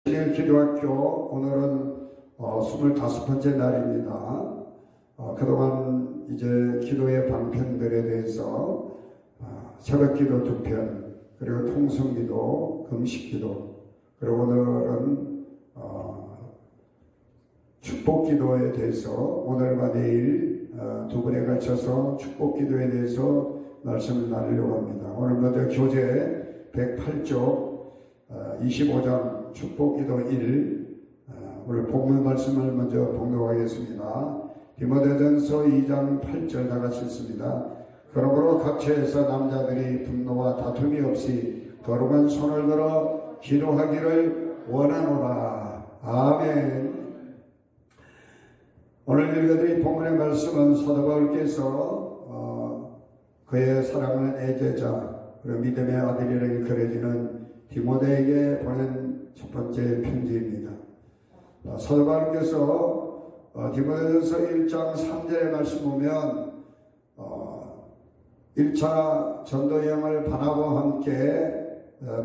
기도학교 오늘은 25번째 날입니다. 그동안 이제 기도의 방편들에 대해서 새벽기도 2편, 그리고 통성기도, 금식기도, 그리고 오늘은 축복기도에 대해서 오늘과 내일 두 번에 걸쳐서 축복기도에 대해서 말씀을 나누려고 합니다. 오늘 먼저 교재 108쪽 25장 축복기도 1, 오늘 본문 말씀을 먼저 봉독하겠습니다. 디모데전서 2장 8절 나같이 읽습니다. 그러므로 각처에서 남자들이 분노와 다툼이 없이 거룩한 손을 들어 기도하기를 원하노라. 아멘. 오늘 읽어드린 본문의 말씀은 사도 바울께서 그의 사랑하는 애제자, 그리고 믿음의 아들이라 일컬어지는 디모데에게 보낸 첫 번째 편지입니다. 사도 바울께서 디모데전서 1장 3절의 말씀 보면 1차 전도여행을 바나바와 함께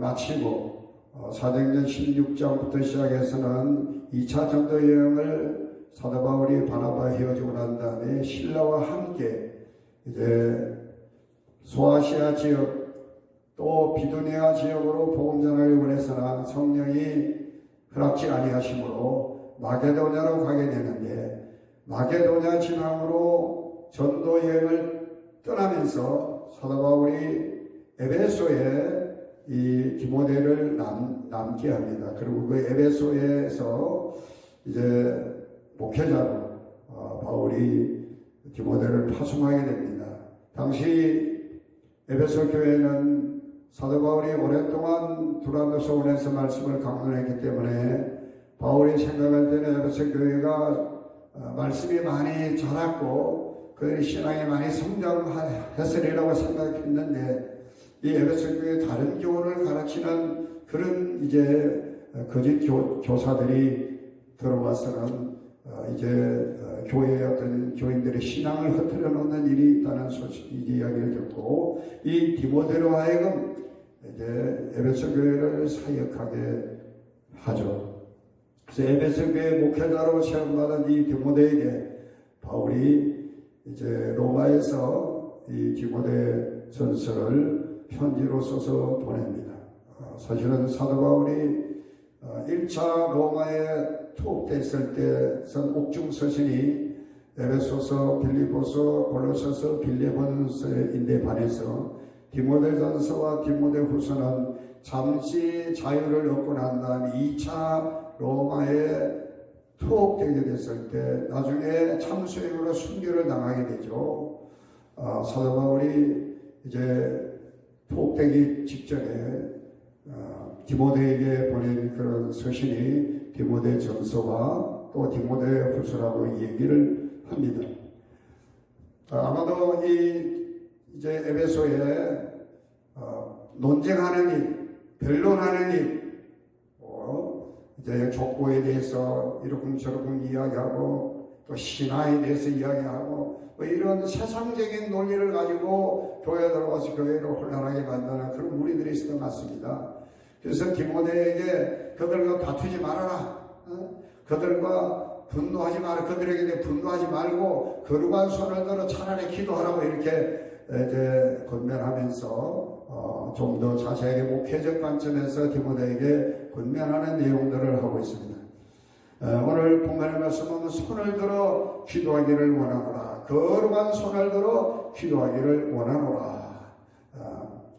마치고 사도행전 16장부터 시작해서는 2차 전도여행을 사도 바울이 바나바와 헤어지고 난 다음에 실라와 함께 이제 소아시아 지역 또 비두니아 지역으로 복음 전하려고 했으나 성령이 허락지 아니하심으로 마게도냐로 가게 되는데, 마게도냐 지방으로 전도 여행을 떠나면서 사도 바울이 에베소에 이 디모데를 남게 합니다. 그리고 그 에베소에서 이제 목회자로 바울이 디모데를 파송하게 됩니다. 당시 에베소 교회는 사도 바울이 오랫동안 두란노 소원에서 말씀을 강론했기 때문에 바울이 생각할 때는 에베소 교회가 말씀이 많이 자랐고 그들의 신앙이 많이 성장했으리라고 생각했는데, 이 에베소 교회 다른 교훈을 가르치는 그런 이제 거짓 교사들이 들어와서는 이제 교회의 어떤 교인들의 신앙을 흐트려 놓는 일이 있다는 이야기를 듣고, 이 디모데로 하여금 이제 에베소 교회를 사역하게 하죠. 그래서 에베소 교회 목회자로 시험받은 이 디모데에게 바울이 이제 로마에서 이 디모데 전서를 편지로 써서 보냅니다. 사실은 사도 바울이 1차 로마에 투옥됐을 때 쓴 옥중 서신이 에베소서, 빌립보서, 골로새서, 빌레몬서인데 반해서 디모데전서와 디모데후서는 잠시 자유를 얻고 난 다음에 2차 로마에 투옥되게 됐을 때 나중에 참수행으로 순교를 당하게 되죠. 사도 바울이 이제 투옥되기 직전에 디모데에게 보낸 그런 서신이 디모데전서와 또 디모데후서라고 얘기를 합니다. 아마도 이제 에베소에 논쟁하는 일, 변론하는 일, 이제 족보에 대해서 이러쿵저러쿵 이야기하고 또 신화에 대해서 이야기하고 이런 세상적인 논리를 가지고 교회에 들어와서 교회를 혼란하게 만드는 그런 무리들이 있었던 것 같습니다. 그래서 디모데에게 그들과 다투지 말아라. 그들과 분노하지 말아. 그들에게 분노하지 말고 거룩한 손을 들어 차라리 기도하라고 이렇게 이제 권면하면서 좀 더 자세하게 목회적 관점에서 디모데에게 권면하는 내용들을 하고 있습니다. 오늘 본문의 말씀은 손을 들어 기도하기를 원하노라. 거룩한 손을 들어 기도하기를 원하노라.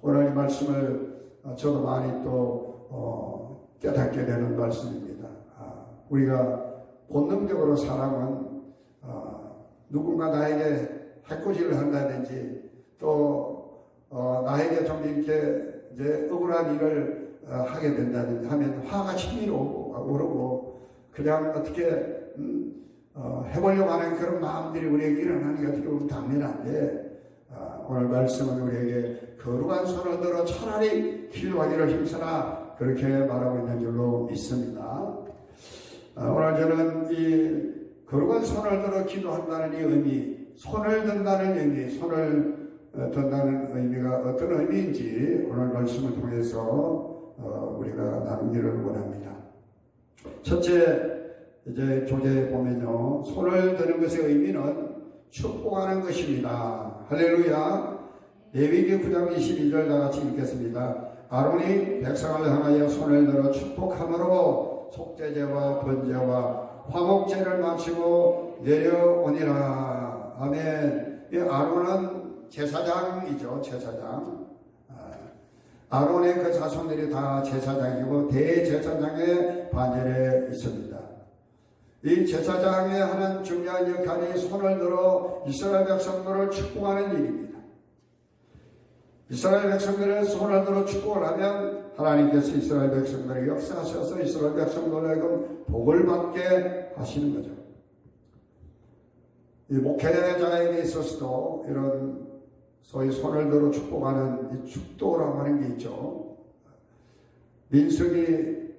오늘 이 말씀을 저도 많이 또 깨닫게 되는 말씀입니다. 우리가 본능적으로 사람은 누군가 나에게 해코지를 한다든지 또 나에게 좀 이렇게 이제 억울한 일을 하게 된다든지 하면 화가 치밀어 오르고 그냥 어떻게 해보려고 하는 그런 마음들이 우리에게 일어나는 게 어떻게 보면 당연한데, 오늘 말씀은 우리에게 거룩한 손을 들어 차라리 기도하기를 힘쓰라 그렇게 말하고 있는 줄로 믿습니다. 오늘 저는 이 거룩한 손을 들어 기도한다는 이 의미, 손을 든다는 의미, 손을 든다는 의미가 어떤 의미인지 오늘 말씀을 통해서 우리가 나누기를 원합니다. 첫째, 이제 교재에 보면요, 손을 드는 것의 의미는 축복하는 것입니다. 할렐루야. 레위기 9장 22절 다같이 읽겠습니다. 아론이 백성을 향하여 손을 들어 축복함으로 속죄제와 번제와 화목제를 마치고 내려오니라. 아멘. 이 아론은 제사장이죠. 제사장. 아론의 그 자손들이 다 제사장이고 대제사장의 반열에 있습니다. 이 제사장의 하는 중요한 역할이 손을 들어 이스라엘 백성들을 축복하는 일입니다. 이스라엘 백성들의 손을 들어 축복을 하면 하나님께서 이스라엘 백성들에게 역사하셔서 이스라엘 백성들에게 복을 받게 하시는 거죠. 이 목회자에게 있어서도 이런 소위 손을 들어 축복하는 이 축도라고 하는 게 있죠. 민수기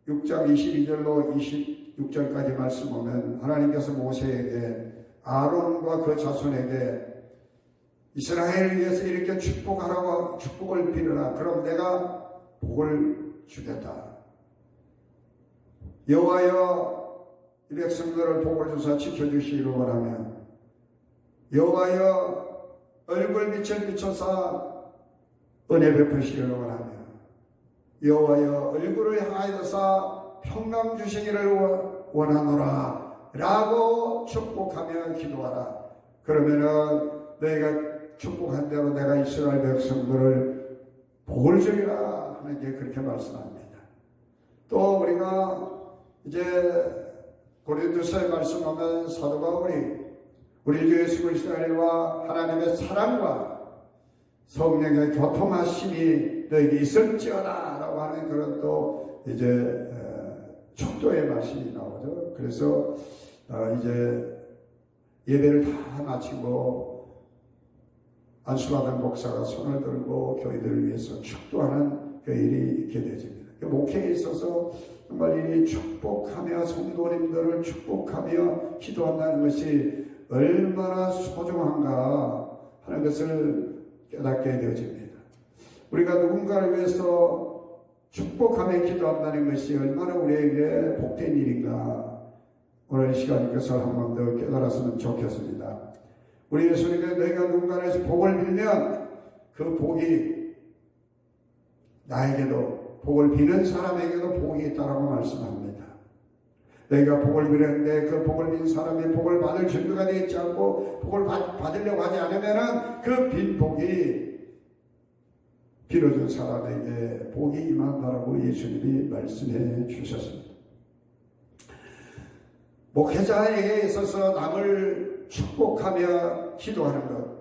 6장 22절로 26절까지 말씀 보면 하나님께서 모세에게 아론과 그 자손에게 이스라엘을 위해서 이렇게 축복하라고 축복을 빌어라. 그럼 내가 복을 주겠다. 여호와여 이 백성들을 복을 주사 지켜주시기를 원하며 여호와여 얼굴빛을 비춰서 은혜 베푸시기를 원하며 여호와여 얼굴을 향하여서 평강 주시기를 원하노라 라고 축복하며 기도하라. 그러면은 너희가 축복한 대로 내가 이스라엘 백성들을 복을 주리라 하는 게 그렇게 말씀합니다. 또 우리가 이제 고린도서에 말씀하면 사도 바울이 우리 주 예수 그리스도와 하나님의 사랑과 성령의 교통하심이 너에게 있을지어다 라고 하는 그런 또 이제 축도의 말씀이 나오죠. 그래서 이제 예배를 다 마치고 안수받은 목사가 손을 들고 교회들을 위해서 축도하는 그 일이 있게 되집니다. 목회에 있어서 정말 이 축복하며 성도님들을 축복하며 기도한다는 것이 얼마나 소중한가 하는 것을 깨닫게 되어집니다. 우리가 누군가를 위해서 축복하며 기도한다는 것이 얼마나 우리에게 복된 일인가 오늘 이 시간 그것을 한 번 더 깨달았으면 좋겠습니다. 우리 예수님께 너희가 누군가에서 복을 빌면 그 복이 나에게도 복을 비는 사람에게도 복이 있다라고 말씀합니다. 너희가 복을 비는데 그 복을 빈 사람이 복을 받을 준비가 되어 있지 않고 복을 받으려고 하지 않으면 그 빈 복이 빌어준 사람에게 복이 임한다라고 예수님이 말씀해 주셨습니다. 목회자에게 있어서 남을 축복하며 기도하는 것,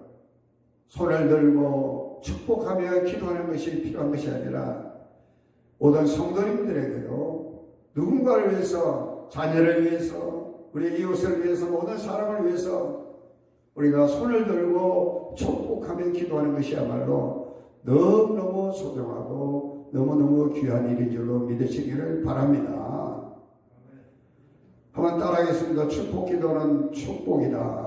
손을 들고 축복하며 기도하는 것이 필요한 것이 아니라 모든 성도님들에게도 누군가를 위해서, 자녀를 위해서, 우리 이웃을 위해서, 모든 사람을 위해서 우리가 손을 들고 축복하며 기도하는 것이야말로 너무너무 소중하고 너무너무 귀한 일인 줄로 믿으시기를 바랍니다. 한번 따라하겠습니다. 축복기도는 축복이다.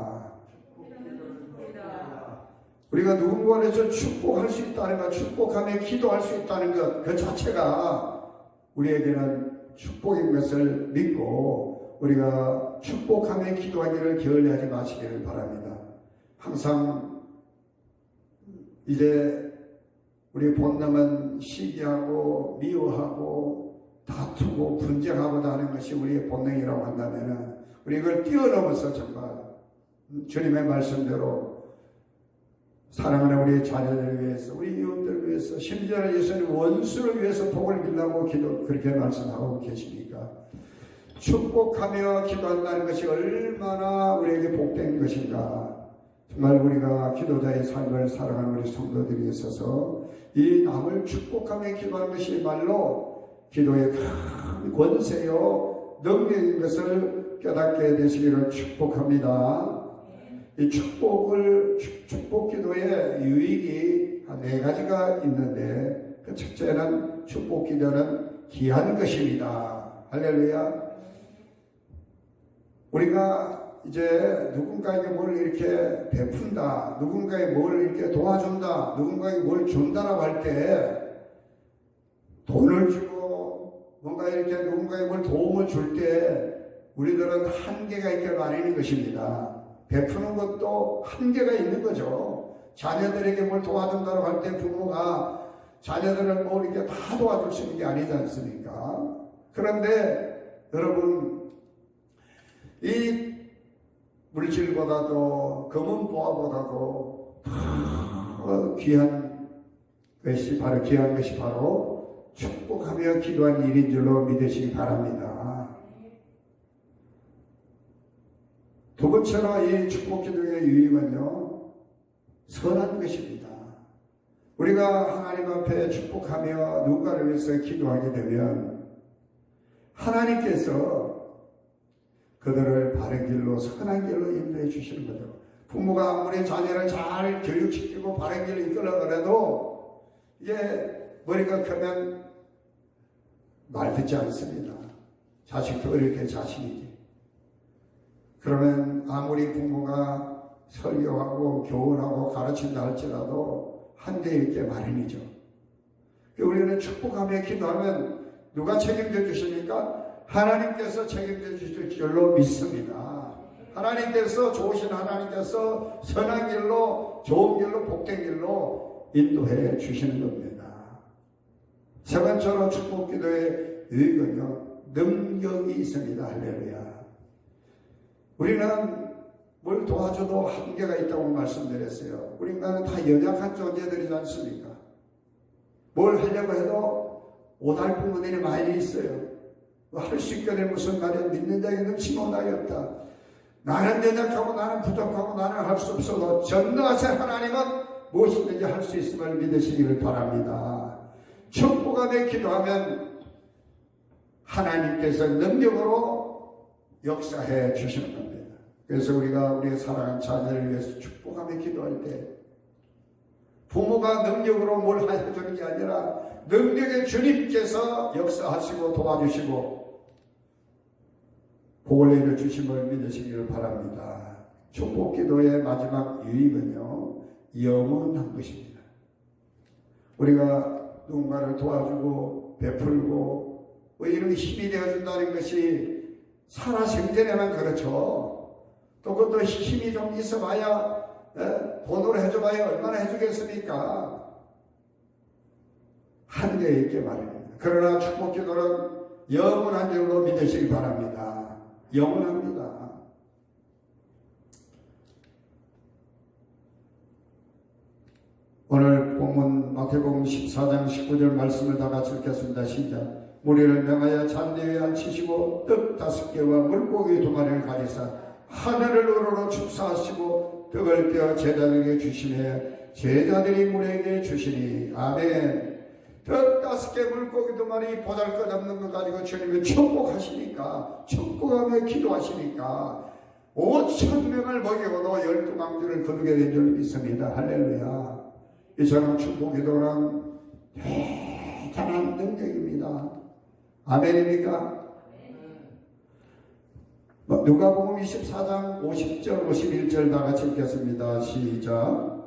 우리가 누군가에 대해서 축복할 수 있다는 것, 축복하며 기도할 수 있다는 것, 그 자체가 우리에게는 축복인 것을 믿고 우리가 축복하며 기도하기를 게을리하지 마시기를 바랍니다. 항상 이제 우리 본능은 시기하고 미워하고 다투고 분쟁하고자 하는 것이 우리의 본능이라고 한다면 우리 이걸 뛰어넘어서 정말 주님의 말씀대로 사랑하는 우리 자녀들을 위해서, 우리 이웃들을 위해서, 심지어는 예수님 원수를 위해서 복을 빌라고 그렇게 말씀하고 계시니까 축복하며 기도한다는 것이 얼마나 우리에게 복된 것인가. 정말 우리가 기도자의 삶을 살아가는 우리 성도들이 있어서 이 남을 축복하며 기도하는 것이 말로 기도의 큰 권세요 능력인 것을 깨닫게 되시기를 축복합니다. 이 축복 기도의 유익이 한 4가지가 있는데 그 첫째는 축복 기도는 귀한 것입니다. 할렐루야. 우리가 이제 누군가에게 뭘 이렇게 베푼다, 누군가에게 뭘 이렇게 도와준다, 누군가에게 뭘 준다라고 할 때 돈을 주고 뭔가 이렇게 누군가에 뭘 도움을 줄 때 우리들은 한계가 있게 마련인 것입니다. 베푸는 것도 한계가 있는 거죠. 자녀들에게 뭘 도와준다고 할 때 부모가 자녀들을 뭐 이렇게 다 도와줄 수 있는 게 아니지 않습니까? 그런데 여러분, 이 물질보다도 금은 보화보다도 더 귀한 것이 바로 축복하며 기도한 일인 줄로 믿으시기 바랍니다. 두 번째로 이 축복 기도의 유익은요, 선한 것입니다. 우리가 하나님 앞에 축복하며 누군가를 위해서 기도하게 되면 하나님께서 그들을 바른 길로, 선한 길로 인도해 주시는 거죠. 부모가 아무리 자녀를 잘 교육시키고 바른 길로 이끌어 그래도 이게 머리가 크면 말 듣지 않습니다. 자식도 이렇게 자식이지. 그러면 아무리 부모가 설교하고 교훈하고 가르친다 할지라도 한데 있게 마련이죠. 우리는 축복하며 기도하면 누가 책임져 주십니까? 하나님께서 책임져 주실 줄로 믿습니다. 하나님께서, 좋으신 하나님께서 선한 길로, 좋은 길로, 복된 길로 인도해 주시는 겁니다. 세 번째로 축복 기도의 유익은요, 능력이 있습니다. 할렐루야. 우리는 뭘 도와줘도 한계가 있다고 말씀드렸어요. 우리 인간은 다 연약한 존재들이지 않습니까? 뭘 하려고 해도 오달픈 분들이 많이 있어요. 할 수 있게 될 무슨 말이야. 믿는 자에게 넘치는 나이 없다. 나는 연약하고 나는 부족하고 나는 할 수 없어도 전능하신 하나님은 무엇이든지 할 수 있음을 믿으시기를 바랍니다. 축복하며 기도하면 하나님께서 능력으로 역사해 주시는 겁니다. 그래서 우리가 우리의 사랑하는 자녀를 위해서 축복하며 기도할 때 부모가 능력으로 뭘 해주는 게 아니라 능력의 주님께서 역사하시고 도와주시고 복을 내려 주심을 믿으시기를 바랍니다. 축복 기도의 마지막 유익은요, 영원한 것입니다. 우리가 누군가를 도와주고 베풀고 뭐 이런 힘이 되어준다는 것이 살아생전에만 그렇죠. 또 그것도 힘이 좀 있어봐야, 돈으로 해줘봐야 얼마나 해주겠습니까? 한계에 있게 말입니다. 그러나 축복 기도는 영원한 줄로 믿으시기 바랍니다. 영원합니다. 오늘 본문 마태복음 14장 19절 말씀을 다 같이 읽겠습니다. 시작. 무리를 명하여 잔디 위에 앉히시고 떡 5개와 물고기 2마리를 가리사 하늘을 우러러 축사하시고 떡을 떼어 제자들에게 주시매 제자들이 무리에게 주시니 아멘. 떡 5개 물고기 2마리 보잘것없는 것 가지고 주님이 축복하시니까, 축복하며 기도하시니까 5,000명을 먹이고도 12강주를 거두게 된 줄 믿습니다. 할렐루야. 이처럼 축복 기도는 대단한 능력입니다. 아멘입니까? 누가복음 24장 50절 51절 다 같이 읽겠습니다. 시작.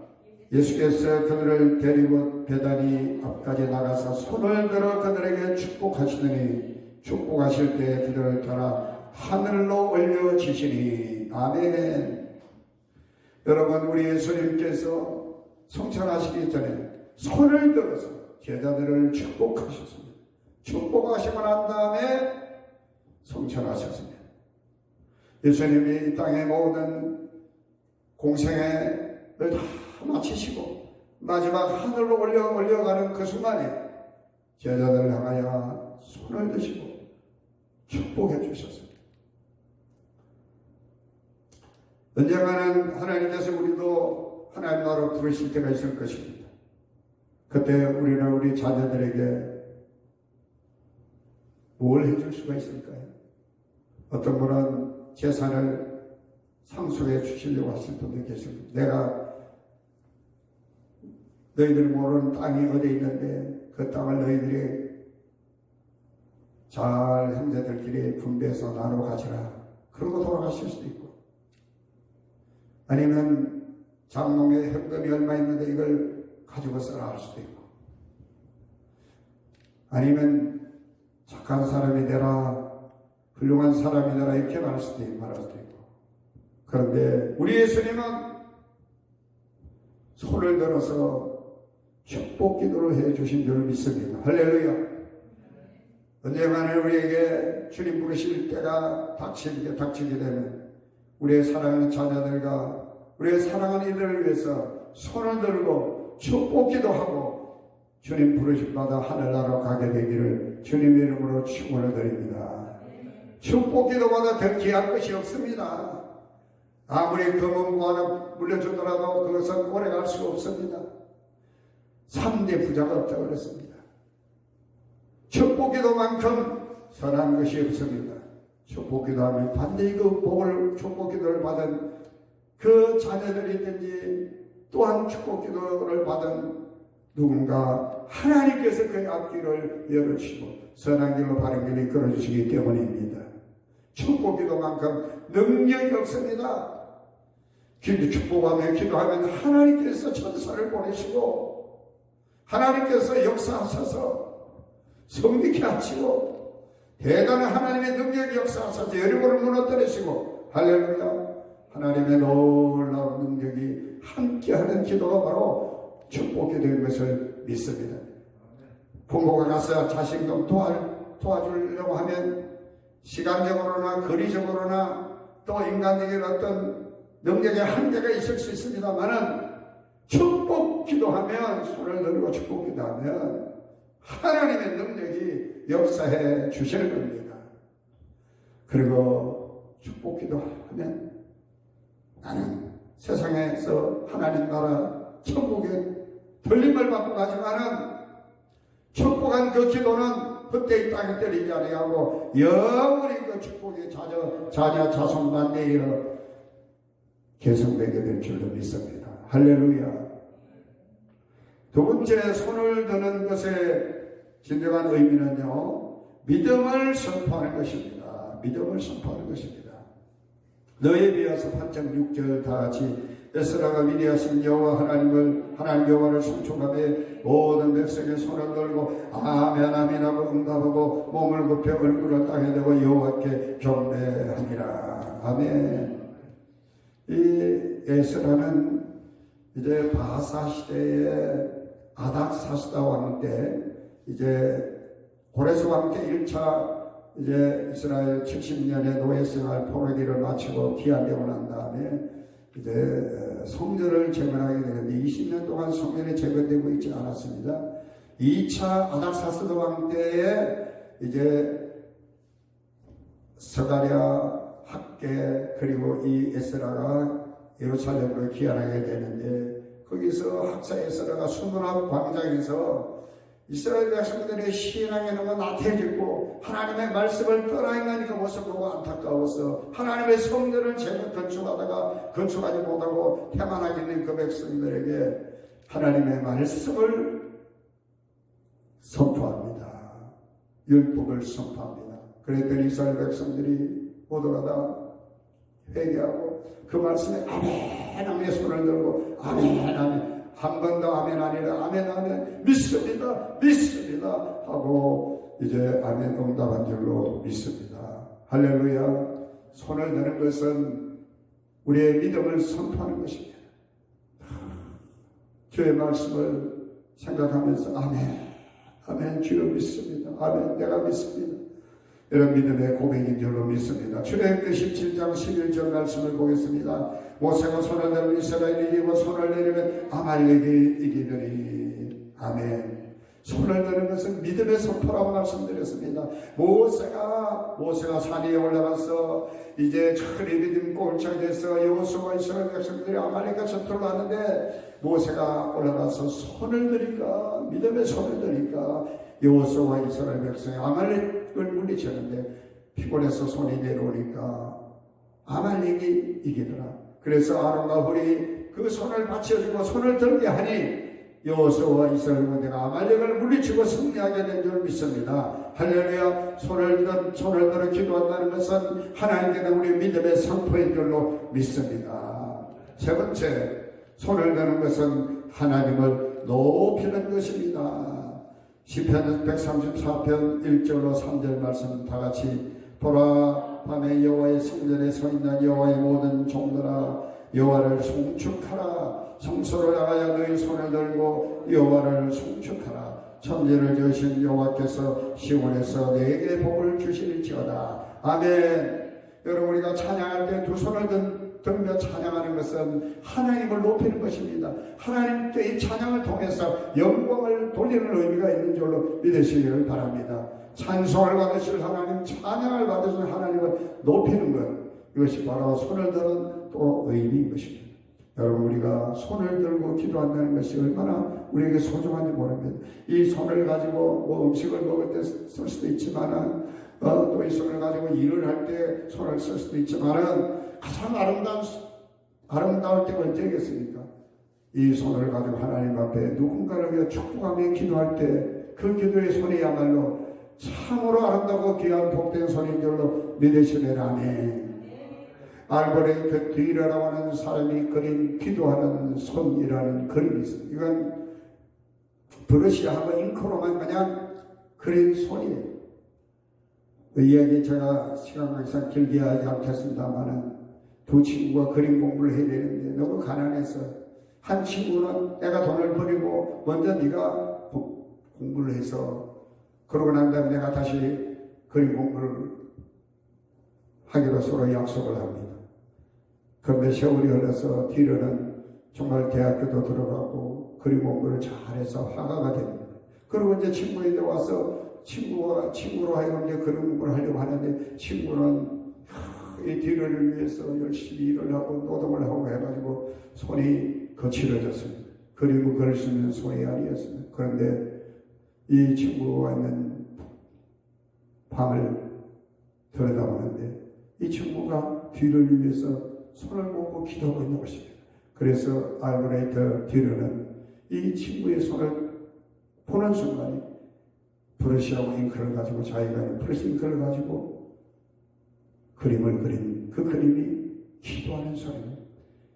예수께서 그들을 데리고 베다니 앞까지 나가서 손을 들어 그들에게 축복하시더니 축복하실 때 그들을 따라 하늘로 올려주시니 아멘. 여러분, 우리 예수님께서 성천하시기 전에 손을 들어서 제자들을 축복하셨습니다. 축복하시고 난 다음에 성천하셨습니다. 예수님이 이 땅의 모든 공생애를 다 마치시고 마지막 하늘로 올려가는 그 순간에 제자들을 향하여 손을 드시고 축복해 주셨습니다. 언젠가는 하나님께서 우리도 하나님 나라로 부르실 때가 있을 것입니다. 그때 우리는 우리 자녀들에게 뭘 해줄 수가 있을까요? 어떤 분은 재산을 상속해 주시려고 하실 분도 계십니다. 내가 너희들 모르는 땅이 어디 있는데 그 땅을 너희들이 잘 형제들끼리 분배해서 나눠 가지라. 그러고 돌아가실 수도 있고, 아니면 장롱에 현금이 얼마 있는데 이걸 가지고 써라 할 수도 있고, 아니면 잘 착한 사람이 되라, 훌륭한 사람이 되라 이렇게 말할 수도 있고, 그런데 우리 예수님은 손을 들어서 축복 기도를 해주신 줄 믿습니다. 할렐루야. 언젠가는 우리에게 주님 부르실 때가 닥치게 되면 우리의 사랑하는 자녀들과 우리의 사랑하는 이들을 위해서 손을 들고 축복 기도하고 주님 부르심마다 하늘나라로 가게 되기를 주님의 이름으로 축원을 드립니다. 축복 기도보다 더 귀한 것이 없습니다. 아무리 금은고 하나 물려주더라도 그것은 오래갈 수가 없습니다. 3대 부자가 없다고 그랬습니다. 축복 기도만큼 선한 것이 없습니다. 축복 기도하면 반드시 그 복을, 축복 기도를 받은 그 자녀들이든지 또한 축복 기도를 받은 누군가 하나님께서 그의 앞길을 열어주시고 선한 길로 바른 길을 이끌어주시기 때문입니다. 축복 기도만큼 능력이 없습니다. 축복하며 기도하면 하나님께서 천사를 보내시고 하나님께서 역사하셔서 성립케 하시고 대단한 하나님의 능력이 역사하셔서 여리고를 무너뜨리시고 할렐루야, 하나님의 놀라운 능력이 함께하는 기도가 바로 축복 기도인 것을 믿습니다. 부모가 가서 자식 좀 도와주려고 하면 시간적으로나 거리적으로나 또 인간적인 어떤 능력의 한계가 있을 수 있습니다만은 축복 기도하면, 손을 들고 축복 기도하면 하나님의 능력이 역사해 주실 겁니다. 그리고 축복 기도하면 나는 세상에서 하나님 나라 천국에 들림을 받고 가지만은 축복한 그 기도는 헛되이 땅에 떨리지 아니하고 영원히 그 축복의 자녀 자손만 내어 계승되게 될 줄로 믿습니다. 할렐루야. 두 번째, 손을 드는 것의 진정한 의미는요, 믿음을 선포하는 것입니다. 믿음을 선포하는 것입니다. 너에 비하서 8장 6절 다 같이 에스라가 위대하신 여호와 하나님 여호와를 송축하며 모든 백성의 손을 들고 아멘 아멘 하고 응답하고 몸을 굽혀 얼굴을 땅에 대고 여호와께 경배하니라. 아멘. 이 에스라는 이제 바사 시대의 아닥사스다 왕 때 이제 고레스 왕 때 1차 이제 이스라엘 70년의 노예생활 포로기를 마치고 귀환되고 난 다음에 이제 성전을 재건하게 되는데 20년 동안 성전이 재건되고 있지 않았습니다. 2차 아닥사스다 왕 때에 이제 스가랴, 학개 그리고 이 에스라가 예루살렘으로 귀환하게 되는데 거기서 학사 에스라가 수문학 광장에서 이스라엘 백성들의 신앙에 너무 나태해졌고 하나님의 말씀을 떠나행하는 그 모습 보고 안타까워서 하나님의 성전을 건축하다가 건축하지 못하고 태만하게 있는 그 백성들에게 하나님의 말씀을 선포합니다. 율법을 선포합니다. 그랬더니 이스라엘 백성들이 모두가 다 회개하고 그 말씀에 아멘 아멘 손을 들고 아멘 아멘, 한 번 더 아멘 아니라 아멘 아멘, 믿습니다 믿습니다 하고 이제 아멘 응답한 줄로 믿습니다. 할렐루야. 손을 드는 것은 우리의 믿음을 선포하는 것입니다. 주의 말씀을 생각하면서 아멘 아멘, 주를 믿습니다. 아멘, 내가 믿습니다. 이런 믿음의 고백인 줄로 믿습니다. 출애굽기 17장 11절 말씀을 보겠습니다. 모세가 손을 들고 이스라엘이 이기고 손을 내리면 아말렉이 이기더니. 아멘. 손을 드는 것은 믿음의 선포라고 말씀드렸습니다. 모세가 산 위에 올라가서 이제 철이 믿음 꼴짝이 돼서 여호수아와 이스라엘 백성들이 아말렉과 전투를 하는데 모세가 올라가서 손을 드니까, 믿음의 손을 드니까 여호수아와 이스라엘 백성이 아말렉을 물리쳤는데 피곤해서 손이 내려오니까 아말렉이 이기더라. 그래서 아론과 훌이 그 손을 받쳐주고 손을 들게 하니 여호수아와 이스라엘 군대가 아말렉을 물리치고 승리하게 된 줄 믿습니다. 할렐루야. 손을 들어 기도한다는 것은 하나님께 우리 믿음의 선포인 줄로 믿습니다. 세 번째, 손을 드는 것은 하나님을 높이는 것입니다. 시편 134편 1절로 3절 말씀 다 같이 보라 밤에 여호와의 성전에 서 있는 여호와의 모든 종들아 여호와를 송축하라. 성소를 나가야 너희 손을 들고 여호와를 송축하라. 천지를 지으신 여호와께서 시온에서 내게 복을 주실지어다. 아멘. 여러분, 우리가 찬양할 때 두 손을 들며 찬양하는 것은 하나님을 높이는 것입니다. 하나님께 이 찬양을 통해서 영광을 돌리는 의미가 있는 줄로 믿으시기를 바랍니다. 찬송을 받으실 하나님, 찬양을 받으실 하나님을 높이는 것, 이것이 바로 손을 드는 또 의미인 것입니다. 여러분, 우리가 손을 들고 기도한다는 것이 얼마나 우리에게 소중한지 모릅니다. 이 손을 가지고 뭐 음식을 먹을 때 쓸 수도 있지만은 또 이 손을 가지고 일을 할 때 손을 쓸 수도 있지만은 가장 아름다울 때가 언제겠습니까? 이 손을 가지고 하나님 앞에 누군가를 위해 축복하며 기도할 때 그 기도의 손이야말로 참으로 아름다고 귀한 복된 손인 줄로 믿으시면 아멘. 알버레트 뒤라라고 하는 사람이 그린 기도하는 손이라는 그림이 있습니다. 이건 브러시하고 잉크로만 그냥 그린 손이에요. 그 이야기 제가 시간 관계상 길게 하지 않겠습니다만은 두 친구가 그림 공부를 해야 되는데 너무 가난해서 한 친구는 내가 돈을 버리고 먼저 네가 공부를 해서 그러고 난 다음에 내가 다시 그림 공부를 하기로 서로 약속을 합니다. 그런데 세월이 흘러서 뒤로는 정말 대학교도 들어가고 그림 공부를 잘해서 화가가 됩니다. 그리고 이제 친구인데 와서 친구로 하여금 이제 그림 공부를 하려고 하는데 친구는 이 뒤를 위해서 열심히 일을 하고 노동을 하고 해가지고 손이 거칠어졌습니다. 그리고 그릴 수 있는 손이 아니었습니다. 그런데 이 친구가 있는 방을 들여다보는데 이 친구가 뒤를 위해서 손을 모으고 기도하고 있는 것입니다. 그래서 알브레이트 뒤로는 이 친구의 손을 보는 순간에 브러쉬하고 잉크를 가지고 자기가 있는 브러쉬 잉크를 가지고 그림을 그린 그 그림이 기도하는 손입니다.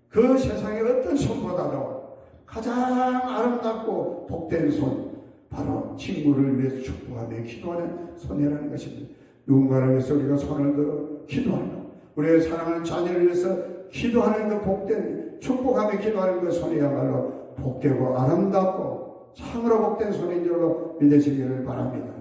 그 세상의 어떤 손보다도 가장 아름답고 복된 손, 바로 친구를 위해서 축복하며 기도하는 손이라는 것입니다. 누군가를 위해서 우리가 손을 들어 기도하는, 우리의 사랑하는 자녀를 위해서 기도하는 그 복된, 축복하며 기도하는 그 손이야말로 복되고 아름답고 참으로 복된 손인 줄로 믿으시기를 바랍니다.